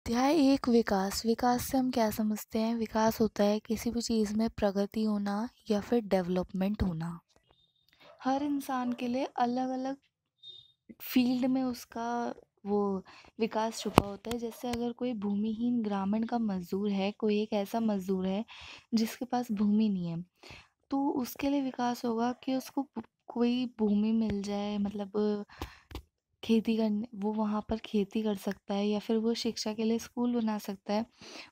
अध्याय 1 विकास। विकास से हम क्या समझते हैं? विकास होता है किसी भी चीज़ में प्रगति होना या फिर डेवलपमेंट होना। हर इंसान के लिए अलग अलग फील्ड में उसका वो विकास छुपा होता है। जैसे अगर कोई भूमिहीन ग्रामीण का मजदूर है, कोई एक ऐसा मजदूर है जिसके पास भूमि नहीं है, तो उसके लिए विकास होगा कि उसको कोई भूमि मिल जाए, मतलब खेती करने वो वहाँ पर खेती कर सकता है, या फिर वो शिक्षा के लिए स्कूल बना सकता है।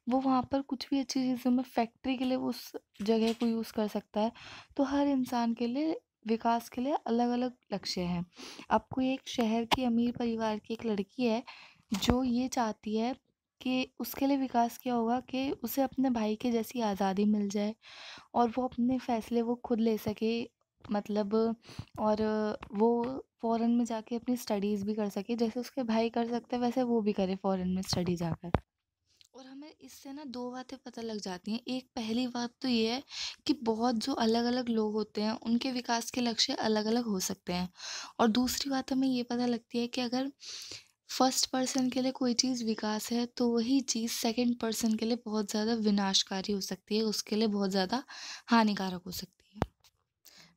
वो वहाँ पर कुछ भी अच्छी चीज़ों में फैक्ट्री के लिए उस जगह को यूज़ कर सकता है। तो हर इंसान के लिए विकास के लिए अलग अलग लक्ष्य हैं। अब कोई एक शहर की अमीर परिवार की एक लड़की है जो ये चाहती है कि उसके लिए विकास क्या होगा कि उसे अपने भाई के जैसी आज़ादी मिल जाए और वो अपने फैसले वो खुद ले सके, मतलब, और वो फ़ॉरेन में जाके अपनी स्टडीज़ भी कर सके। जैसे उसके भाई कर सकते हैं वैसे वो भी करे फ़ॉरेन में स्टडी जाकर। और हमें इससे ना 2 बातें पता लग जाती हैं। एक पहली बात तो ये है कि बहुत जो अलग-अलग लोग होते हैं उनके विकास के लक्ष्य अलग-अलग हो सकते हैं। और दूसरी बात हमें ये पता लगती है कि अगर फर्स्ट पर्सन के लिए कोई चीज़ विकास है तो वही चीज़ सेकंड पर्सन के लिए बहुत ज़्यादा विनाशकारी हो सकती है, उसके लिए बहुत ज़्यादा हानिकारक हो सकती है।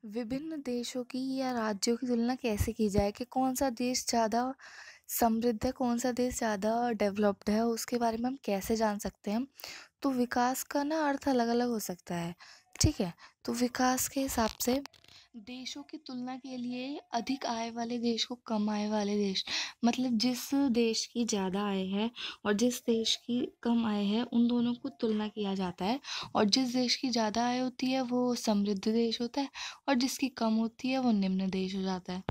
विभिन्न देशों की या राज्यों की तुलना कैसे की जाए कि कौन सा देश ज़्यादा समृद्ध है, कौन सा देश ज़्यादा डेवलप्ड है, उसके बारे में हम कैसे जान सकते हैं? तो विकास का ना अर्थ अलग अलग हो सकता है। ठीक है, तो विकास के हिसाब से देशों की तुलना के लिए अधिक आय वाले देश को कम आय वाले देश, मतलब जिस देश की ज़्यादा आय है और जिस देश की कम आय है उन दोनों को तुलना किया जाता है। और जिस देश की ज़्यादा आय होती है वो समृद्ध देश होता है और जिसकी कम होती है वो निम्न देश हो जाता है।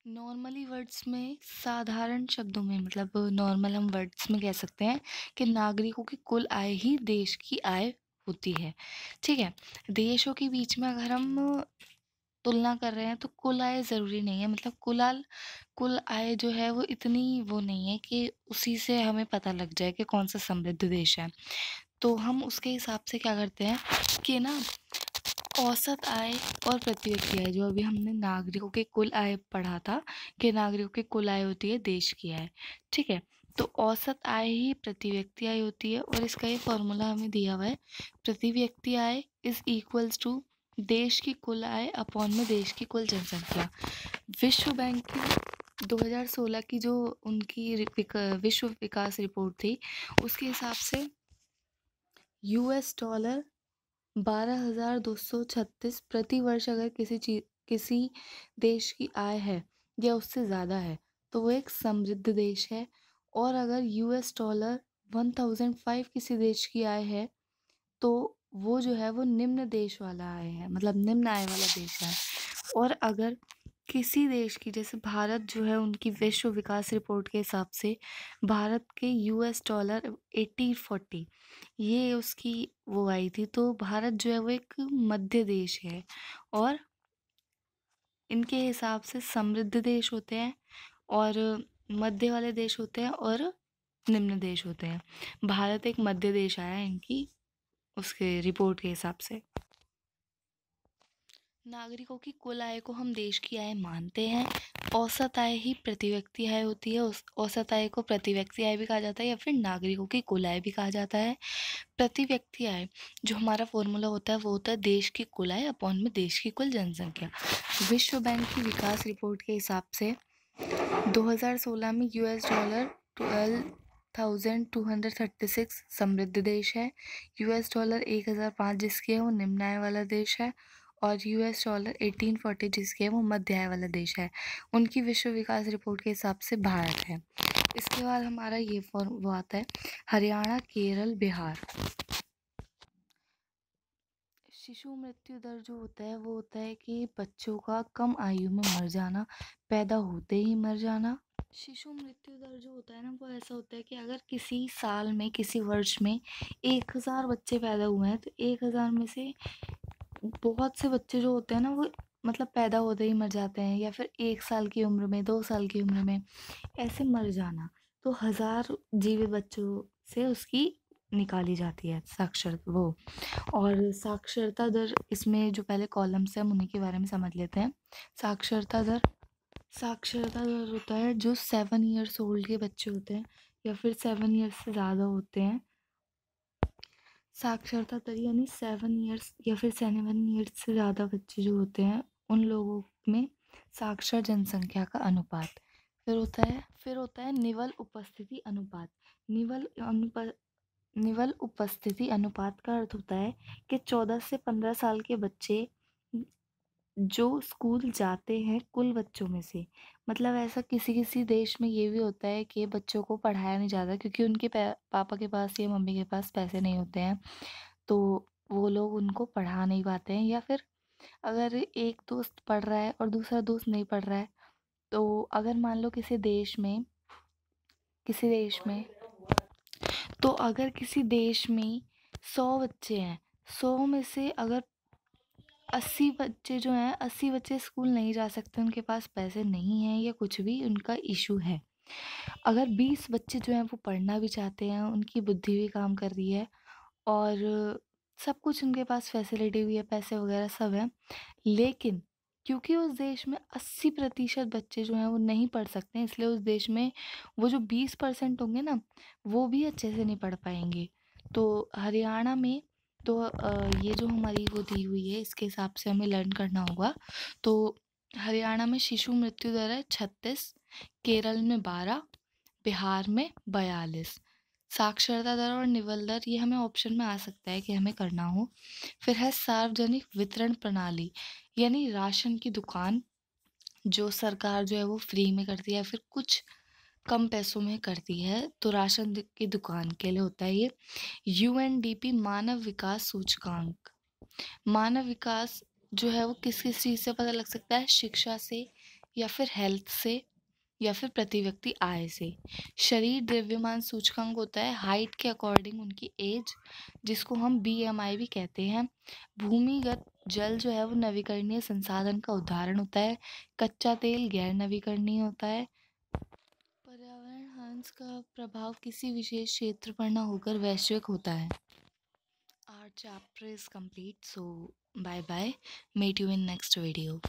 नॉर्मली वर्ड्स में, साधारण शब्दों में, मतलब नॉर्मल हम वर्ड्स में कह सकते हैं कि नागरिकों की कुल आय ही देश की आय होती है। ठीक है, देशों के बीच में अगर हम तुलना कर रहे हैं तो कुल आय ज़रूरी नहीं है, मतलब कुल आय जो है वो इतनी वो नहीं है कि उसी से हमें पता लग जाए कि कौन सा समृद्ध देश है। तो हम उसके हिसाब से क्या करते हैं कि ना, औसत आय और प्रति व्यक्ति आय, जो अभी हमने नागरिकों की कुल आय पढ़ा था कि नागरिकों की कुल आय होती है देश की आय। ठीक है, तो औसत आय ही प्रति व्यक्ति आय होती है और इसका ये फॉर्मूला हमें दिया हुआ है। प्रति व्यक्ति आय इज इक्वल्स टू देश की कुल आय अपॉन में देश की कुल जनसंख्या। विश्व बैंक की 2016 की जो उनकी विश्व विकास रिपोर्ट थी उसके हिसाब से $12 12,236 प्रति वर्ष अगर किसी देश की आय है या उससे ज़्यादा है तो वो एक समृद्ध देश है। और अगर $1005 किसी देश की आय है तो वो जो है वो निम्न देश वाला आय है, मतलब निम्न आय वाला देश है। और अगर किसी देश की, जैसे भारत जो है, उनकी विश्व विकास रिपोर्ट के हिसाब से भारत के $8040 ये उसकी वो आई थी, तो भारत जो है वो एक मध्य देश है। और इनके हिसाब से समृद्ध देश होते हैं और मध्य वाले देश होते हैं और निम्न देश होते हैं। भारत एक मध्य देश आया है इनकी उसके रिपोर्ट के हिसाब से। नागरिकों की कुल आय को हम देश की आय मानते हैं। औसत आय ही प्रति व्यक्ति आय होती है। उस औसत आय को प्रति व्यक्ति आय भी कहा जाता है या फिर नागरिकों की कुल आय भी कहा जाता है। प्रति व्यक्ति आय जो हमारा फॉर्मूला होता है वो होता है देश की कुल आय अपॉन में देश की कुल जनसंख्या। विश्व बैंक की विकास रिपोर्ट के हिसाब से 2016 में $12,236 समृद्ध देश है। $1005 जिसकी है वो निम्न आय वाला देश है और $1840 जिसकी है वो मध्य आय वाला देश है। उनकी विश्व विकास रिपोर्ट के हिसाब से भारत है। इसके बाद हमारा ये वो आता है हरियाणा, केरल, बिहार। शिशु मृत्यु दर जो होता है वो होता है कि बच्चों का कम आयु में मर जाना, पैदा होते ही मर जाना। शिशु मृत्यु दर जो होता है ना वो ऐसा होता है कि अगर किसी साल में, किसी वर्ष में 1000 बच्चे पैदा हुए हैं तो 1000 में से बहुत से बच्चे जो होते हैं ना वो, मतलब, पैदा होते ही मर जाते हैं, या फिर 1 साल की उम्र में, 2 साल की उम्र में ऐसे मर जाना। तो 1000 जीवित बच्चों से उसकी निकाली जाती है साक्षर वो। और साक्षरता दर, इसमें जो पहले कॉलम्स हैं हम उन्हीं के बारे में समझ लेते हैं। साक्षरता दर होता है जो 7 ईयर्स ओल्ड के बच्चे होते हैं या फिर 7 ईयर्स से ज़्यादा होते हैं। साक्षरता दर यानी 7 ईयर्स या फिर 7 ईयर्स से ज़्यादा बच्चे जो होते हैं उन लोगों में साक्षर जनसंख्या का अनुपात। फिर होता है निवल उपस्थिति अनुपात। निवल उपस्थिति अनुपात का अर्थ होता है कि 14 से 15 साल के बच्चे जो स्कूल जाते हैं कुल बच्चों में से। मतलब ऐसा किसी किसी देश में ये भी होता है कि बच्चों को पढ़ाया नहीं जाता क्योंकि उनके पापा के पास या मम्मी के पास पैसे नहीं होते हैं, तो वो लोग उनको पढ़ा नहीं पाते हैं। या फिर अगर एक दोस्त पढ़ रहा है और दूसरा दोस्त नहीं पढ़ रहा है, तो अगर मान लो किसी देश में तो अगर किसी देश में 100 बच्चे हैं, 100 में से अगर 80 बच्चे स्कूल नहीं जा सकते, उनके पास पैसे नहीं हैं या कुछ भी उनका इशू है। अगर 20 बच्चे जो हैं वो पढ़ना भी चाहते हैं, उनकी बुद्धि भी काम कर रही है और सब कुछ उनके पास फैसिलिटी भी है, पैसे वगैरह सब है, लेकिन क्योंकि उस देश में 80% बच्चे जो हैं वो नहीं पढ़ सकते हैं, इसलिए उस देश में वो जो 20% होंगे ना, वो भी अच्छे से नहीं पढ़ पाएंगे। तो हरियाणा में तो ये जो हमारी वो दी हुई है इसके हिसाब से हमें लर्न करना होगा। तो हरियाणा में शिशु मृत्यु दर है 36, केरल में 12, बिहार में 42। साक्षरता दर और निवल दर ये हमें ऑप्शन में आ सकता है कि हमें करना हो। फिर है सार्वजनिक वितरण प्रणाली, यानी राशन की दुकान जो सरकार जो है वो फ्री में करती है, फिर कुछ कम पैसों में करती है, तो राशन की दुकान के लिए होता है ये। यूएनडीपी मानव विकास सूचकांक। मानव विकास जो है वो किस किस चीज़ से पता लग सकता है? शिक्षा से, या फिर हेल्थ से, या फिर प्रति व्यक्ति आय से। शरीर द्रव्यमान सूचकांक होता है हाइट के अकॉर्डिंग उनकी एज, जिसको हम बीएमआई भी कहते हैं। भूमिगत जल जो है वो नवीकरणीय संसाधन का उदाहरण होता है। कच्चा तेल गैर नवीकरणीय होता है। पर्यावरण हांस का प्रभाव किसी विशेष क्षेत्र पर न होकर वैश्विक होता है। Our chapter is complete, so bye bye. Meet you in next video.